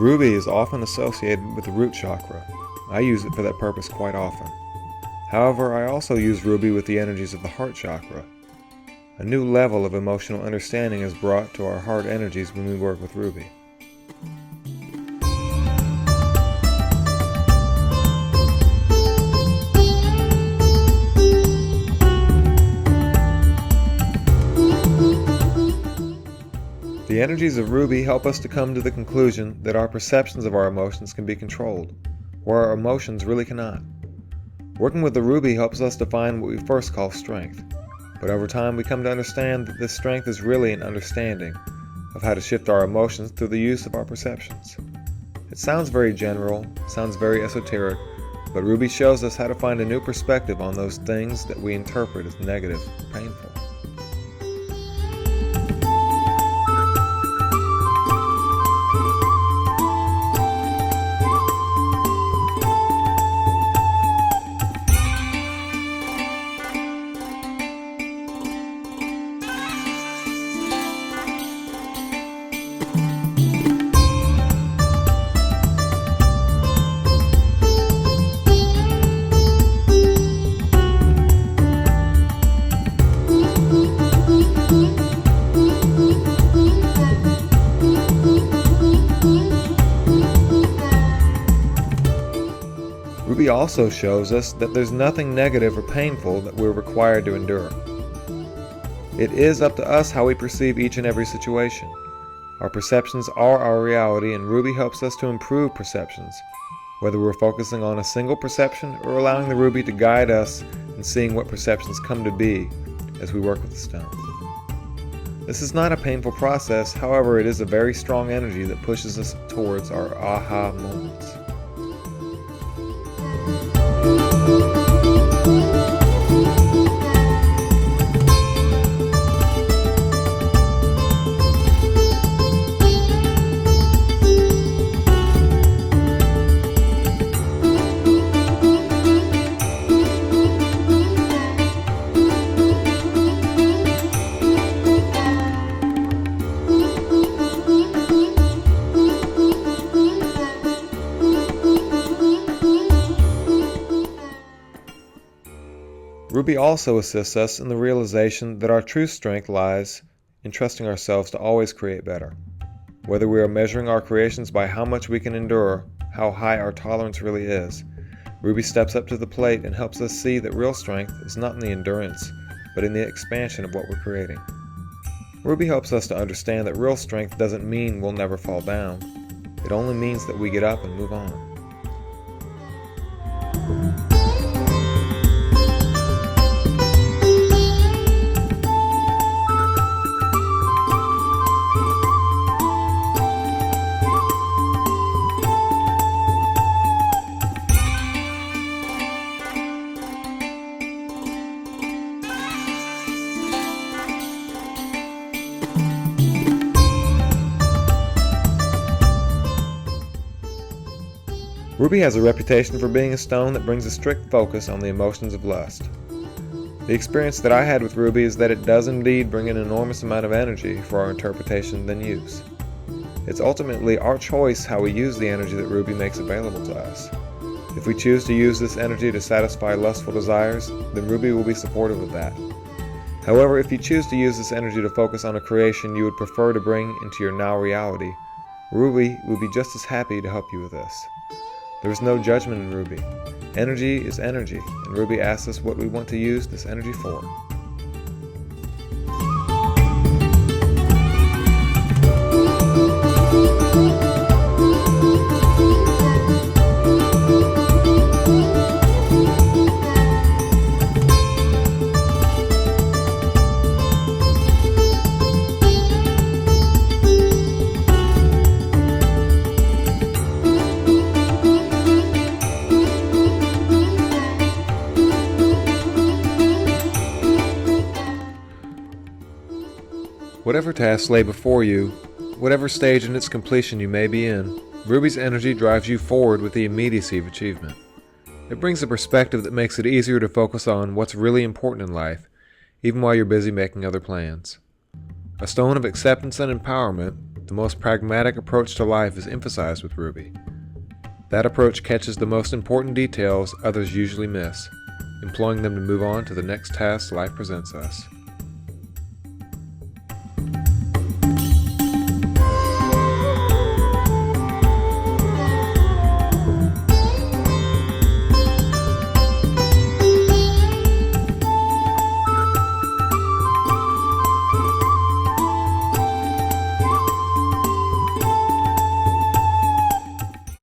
Ruby is often associated with the root chakra. I use it for that purpose quite often. However, I also use Ruby with the energies of the heart chakra. A new level of emotional understanding is brought to our heart energies when we work with Ruby. The energies of Ruby help us to come to the conclusion that our perceptions of our emotions can be controlled, where our emotions really cannot. Working with the Ruby helps us define what we first call strength, but over time we come to understand that this strength is really an understanding of how to shift our emotions through the use of our perceptions. It sounds very general, sounds very esoteric, but Ruby shows us how to find a new perspective on those things that we interpret as negative or painful. Ruby also shows us that there's nothing negative or painful that we're required to endure. It is up to us how we perceive each and every situation. Our perceptions are our reality, and Ruby helps us to improve perceptions, whether we're focusing on a single perception or allowing the Ruby to guide us in seeing what perceptions come to be as we work with the stone. This is not a painful process, however, it is a very strong energy that pushes us towards our aha moments. Ruby also assists us in the realization that our true strength lies in trusting ourselves to always create better. Whether we are measuring our creations by how much we can endure, how high our tolerance really is, Ruby steps up to the plate and helps us see that real strength is not in the endurance, but in the expansion of what we're creating. Ruby helps us to understand that real strength doesn't mean we'll never fall down. It only means that we get up and move on. Ruby has a reputation for being a stone that brings a strict focus on the emotions of lust. The experience that I had with Ruby is that it does indeed bring an enormous amount of energy for our interpretation than use. It's ultimately our choice how we use the energy that Ruby makes available to us. If we choose to use this energy to satisfy lustful desires, then Ruby will be supportive of that. However, if you choose to use this energy to focus on a creation you would prefer to bring into your now reality, Ruby will be just as happy to help you with this. There is no judgment in Ruby. Energy is energy, and Ruby asks us what we want to use this energy for. Whatever tasks lay before you, whatever stage in its completion you may be in, Ruby's energy drives you forward with the immediacy of achievement. It brings a perspective that makes it easier to focus on what's really important in life, even while you're busy making other plans. A stone of acceptance and empowerment, the most pragmatic approach to life is emphasized with Ruby. That approach catches the most important details others usually miss, employing them to move on to the next task life presents us.